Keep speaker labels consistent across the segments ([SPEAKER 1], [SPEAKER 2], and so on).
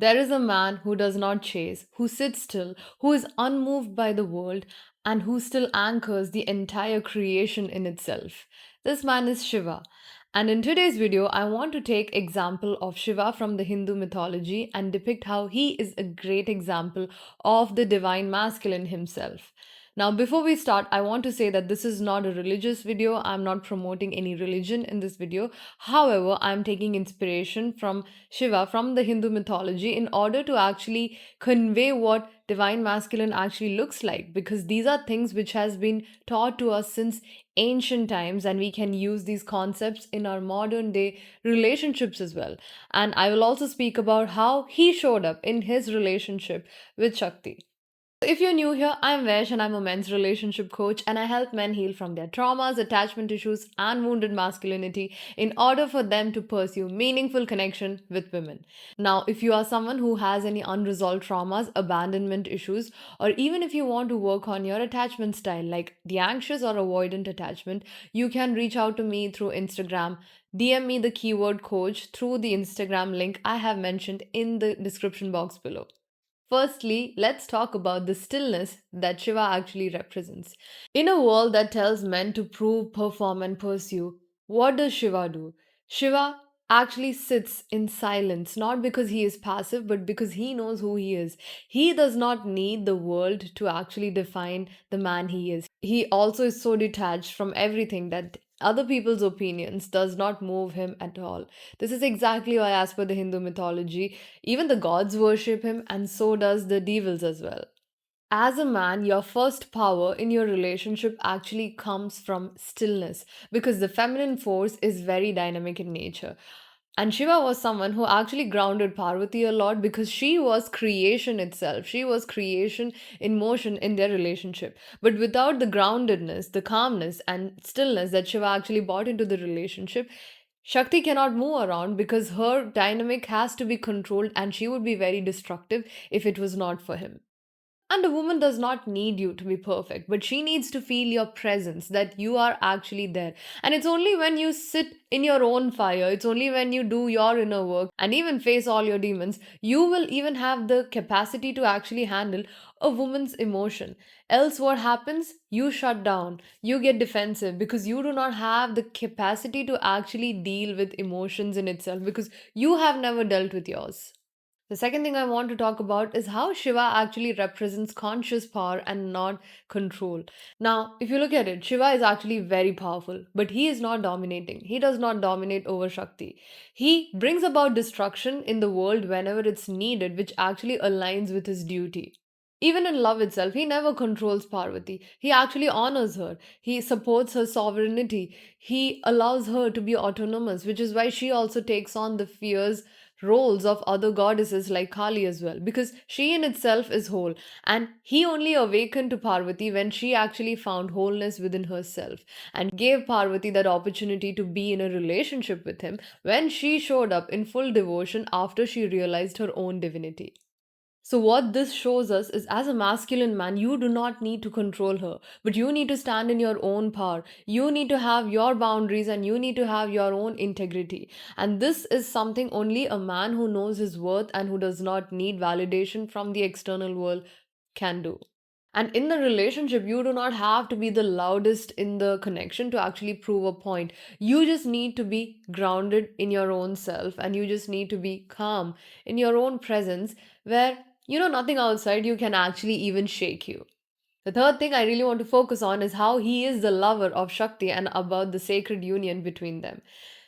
[SPEAKER 1] There is a man who does not chase, who sits still, who is unmoved by the world, and who still anchors the entire creation in itself. This man is Shiva. And in today's video, I want to take example of Shiva from the Hindu mythology and depict how he is a great example of the divine masculine himself. Now, before we start, I want to say that this is not a religious video. I'm not promoting any religion in this video. However, I'm taking inspiration from Shiva from the Hindu mythology in order to actually convey what divine masculine actually looks like, because these are things which has been taught to us since ancient times, and we can use these concepts in our modern day relationships as well. And I will also speak about how he showed up in his relationship with Shakti. If you're new here, I'm Vesh and I'm a men's relationship coach, and I help men heal from their traumas, attachment issues, and wounded masculinity in order for them to pursue meaningful connection with women. Now, if you are someone who has any unresolved traumas, abandonment issues, or even if you want to work on your attachment style like the anxious or avoidant attachment, you can reach out to me through Instagram. DM me the keyword coach through the Instagram link I have mentioned in the description box below. Firstly, let's talk about the stillness that Shiva actually represents. In a world that tells men to prove, perform, and pursue, what does Shiva do? Shiva actually sits in silence, not because he is passive, but because he knows who he is. He does not need the world to actually define the man he is. He also is so detached from everything that other people's opinions does not move him at all. This is exactly why, as per the Hindu mythology, even the gods worship him, and so does the devils as well. As a man, your first power in your relationship actually comes from stillness, because the feminine force is very dynamic in nature. And Shiva was someone who actually grounded Parvati a lot because she was creation itself. She was creation in motion in their relationship. But without the groundedness, the calmness, and stillness that Shiva actually brought into the relationship, Shakti cannot move around because her dynamic has to be controlled, and she would be very destructive if it was not for him. And a woman does not need you to be perfect, but she needs to feel your presence, that you are actually there. And it's only when you sit in your own fire, it's only when you do your inner work and even face all your demons, you will even have the capacity to actually handle a woman's emotion. Else, what happens? You shut down, you get defensive because you do not have the capacity to actually deal with emotions in itself because you have never dealt with yours. The second thing I want to talk about is how Shiva actually represents conscious power and not control. Now, if you look at it, Shiva is actually very powerful, but he is not dominating. He does not dominate over Shakti. He brings about destruction in the world whenever it's needed, which actually aligns with his duty. Even in love itself, he never controls Parvati. He actually honors her. He supports her sovereignty. He allows her to be autonomous, which is why she also takes on the fierce roles of other goddesses like Kali as well, because she in itself is whole. And he only awakened to Parvati when she actually found wholeness within herself and gave Parvati that opportunity to be in a relationship with him when she showed up in full devotion after she realized her own divinity. So, what this shows us is as a masculine man, you do not need to control her, but you need to stand in your own power. You need to have your boundaries and you need to have your own integrity. And this is something only a man who knows his worth and who does not need validation from the external world can do. And in the relationship, you do not have to be the loudest in the connection to actually prove a point. You just need to be grounded in your own self and you just need to be calm in your own presence where nothing outside you can actually even shake you. The third thing I really want to focus on is how he is the lover of Shakti and about the sacred union between them.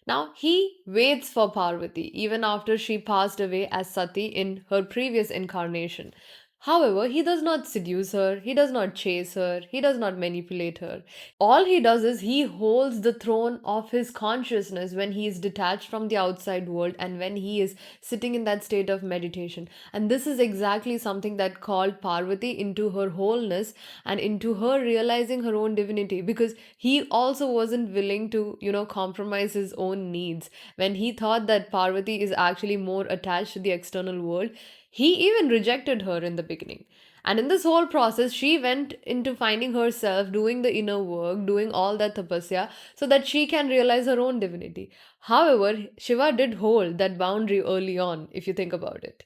[SPEAKER 1] Now, he waits for Parvati even after she passed away as Sati in her previous incarnation. However, he does not seduce her, he does not chase her, he does not manipulate her. All he does is he holds the throne of his consciousness when he is detached from the outside world and when he is sitting in that state of meditation. And this is exactly something that called Parvati into her wholeness and into her realizing her own divinity, because he also wasn't willing to, compromise his own needs. When he thought that Parvati is actually more attached to the external world, he even rejected her in the beginning. And in this whole process, she went into finding herself, doing the inner work, doing all that tapasya, so that she can realize her own divinity. However, Shiva did hold that boundary early on, if you think about it.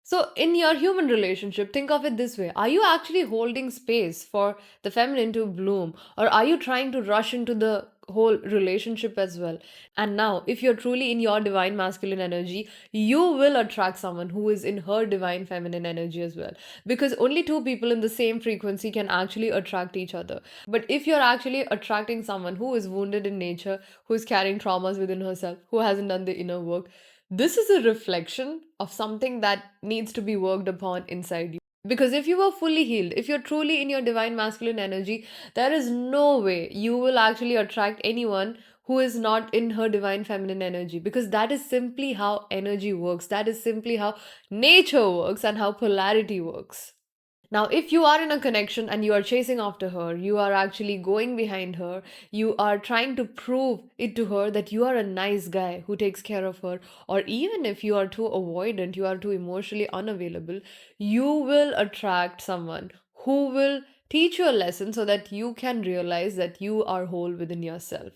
[SPEAKER 1] So, in your human relationship, think of it this way: are you actually holding space for the feminine to bloom, or are you trying to rush into the whole relationship as well? And now, if you're truly in your divine masculine energy, you will attract someone who is in her divine feminine energy as well. Because only two people in the same frequency can actually attract each other. But if you're actually attracting someone who is wounded in nature, who is carrying traumas within herself, who hasn't done the inner work, this is a reflection of something that needs to be worked upon inside you. Because if you are fully healed, if you're truly in your divine masculine energy, there is no way you will actually attract anyone who is not in her divine feminine energy. Because that is simply how energy works, that is simply how nature works, and how polarity works. Now, if you are in a connection and you are chasing after her, you are actually going behind her, you are trying to prove it to her that you are a nice guy who takes care of her, or even if you are too avoidant, you are too emotionally unavailable, you will attract someone who will teach you a lesson so that you can realize that you are whole within yourself.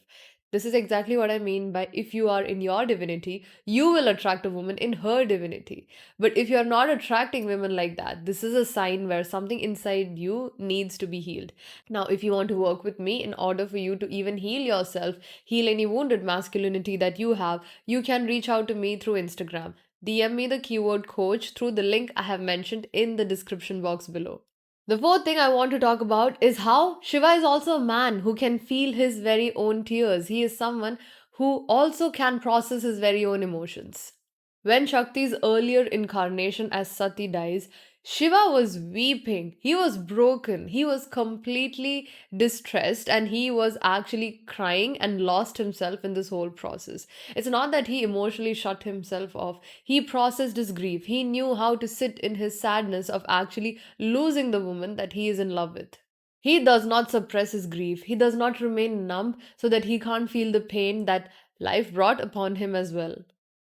[SPEAKER 1] This is exactly what I mean by if you are in your divinity, you will attract a woman in her divinity. But if you're not attracting women like that, this is a sign where something inside you needs to be healed. Now, if you want to work with me in order for you to even heal yourself, heal any wounded masculinity that you have, you can reach out to me through Instagram. DM me the keyword coach through the link I have mentioned in the description box below. The fourth thing I want to talk about is how Shiva is also a man who can feel his very own tears. He is someone who also can process his very own emotions. When Shakti's earlier incarnation as Sati dies, Shiva was weeping. He was broken. He was completely distressed and he was actually crying and lost himself in this whole process. It's not that he emotionally shut himself off. He processed his grief. He knew how to sit in his sadness of actually losing the woman that he is in love with. He does not suppress his grief. He does not remain numb so that he can't feel the pain that life brought upon him as well.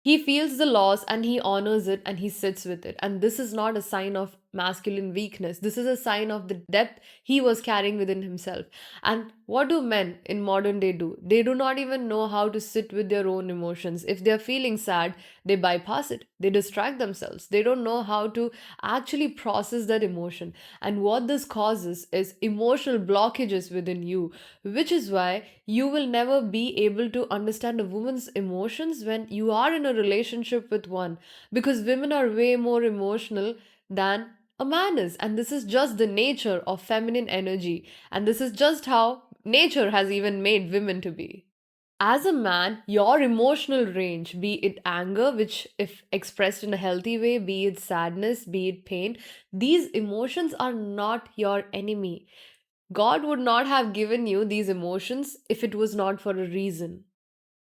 [SPEAKER 1] He feels the loss and he honors it and he sits with it. And this is not a sign of masculine weakness. This is a sign of the depth he was carrying within himself. And what do men in modern day do? They do not even know how to sit with their own emotions. If they're feeling sad, they bypass it. They distract themselves. They don't know how to actually process that emotion. And what this causes is emotional blockages within you, which is why you will never be able to understand a woman's emotions when you are in a relationship with one, because women are way more emotional than a man is, and this is just the nature of feminine energy, and this is just how nature has even made women to be. As a man, your emotional range, be it anger, which, if expressed in a healthy way, be it sadness, be it pain, these emotions are not your enemy. God would not have given you these emotions if it was not for a reason.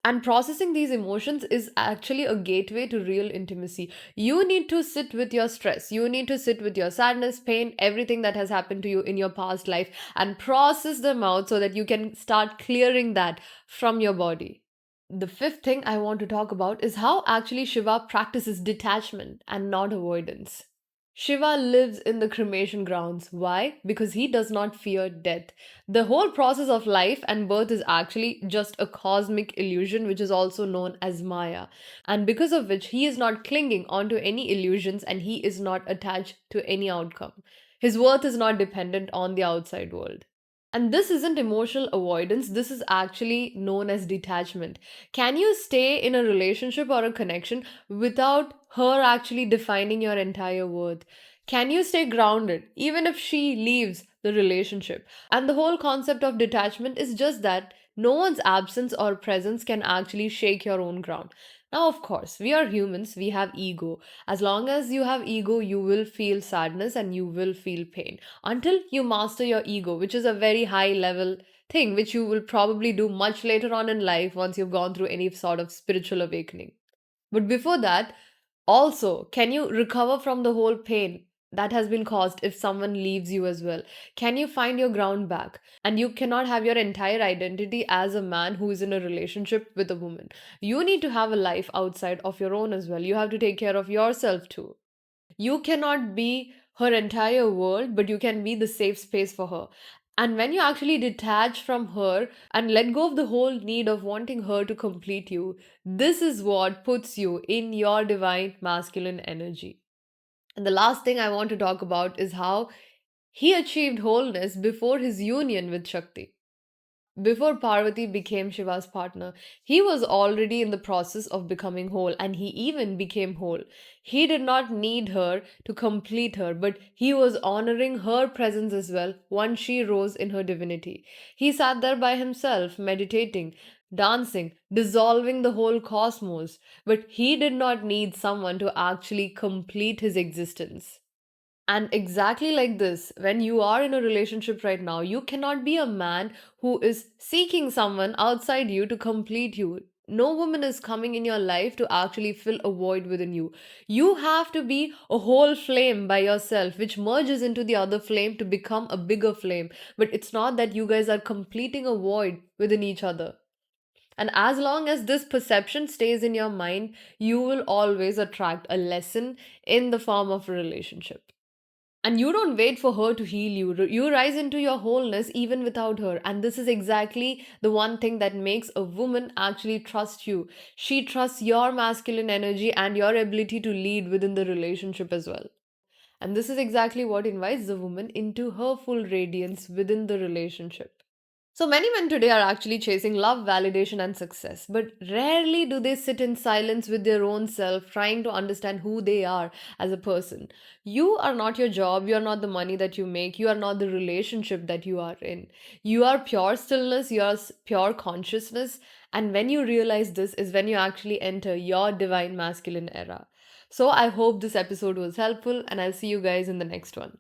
[SPEAKER 1] And processing these emotions is actually a gateway to real intimacy. You need to sit with your stress. You need to sit with your sadness, pain, everything that has happened to you in your past life and process them out so that you can start clearing that from your body. The fifth thing I want to talk about is how actually Shiva practices detachment and not avoidance. Shiva lives in the cremation grounds. Why? Because he does not fear death. The whole process of life and birth is actually just a cosmic illusion, which is also known as Maya. And because of which, he is not clinging onto any illusions and he is not attached to any outcome. His worth is not dependent on the outside world. And this isn't emotional avoidance, this is actually known as detachment. Can you stay in a relationship or a connection without her actually defining your entire worth? Can you stay grounded even if she leaves the relationship? And the whole concept of detachment is just that no one's absence or presence can actually shake your own ground. Now, of course, we are humans, we have ego. As long as you have ego, you will feel sadness and you will feel pain until you master your ego, which is a very high level thing, which you will probably do much later on in life once you've gone through any sort of spiritual awakening. But before that, also, can you recover from the whole pain that has been caused if someone leaves you as well? Can you find your ground back? And you cannot have your entire identity as a man who is in a relationship with a woman. You need to have a life outside of your own as well. You have to take care of yourself too. You cannot be her entire world, but you can be the safe space for her. And when you actually detach from her and let go of the whole need of wanting her to complete you, this is what puts you in your divine masculine energy. And the last thing I want to talk about is how he achieved wholeness before his union with Shakti. Before Parvati became Shiva's partner, he was already in the process of becoming whole, and he even became whole. He did not need her to complete her, but he was honoring her presence as well once she rose in her divinity. He sat there by himself, meditating, dancing, dissolving the whole cosmos, but he did not need someone to actually complete his existence. And exactly like this, when you are in a relationship right now, you cannot be a man who is seeking someone outside you to complete you. No woman is coming in your life to actually fill a void within you. You have to be a whole flame by yourself, which merges into the other flame to become a bigger flame. But it's not that you guys are completing a void within each other. And as long as this perception stays in your mind, you will always attract a lesson in the form of a relationship. And you don't wait for her to heal you. You rise into your wholeness even without her. And this is exactly the one thing that makes a woman actually trust you. She trusts your masculine energy and your ability to lead within the relationship as well. And this is exactly what invites the woman into her full radiance within the relationship. So many men today are actually chasing love, validation, and success, but rarely do they sit in silence with their own self, trying to understand who they are as a person. You are not your job, you are not the money that you make, you are not the relationship that you are in. You are pure stillness, you are pure consciousness, and when you realize this, is when you actually enter your divine masculine era. So I hope this episode was helpful, and I'll see you guys in the next one.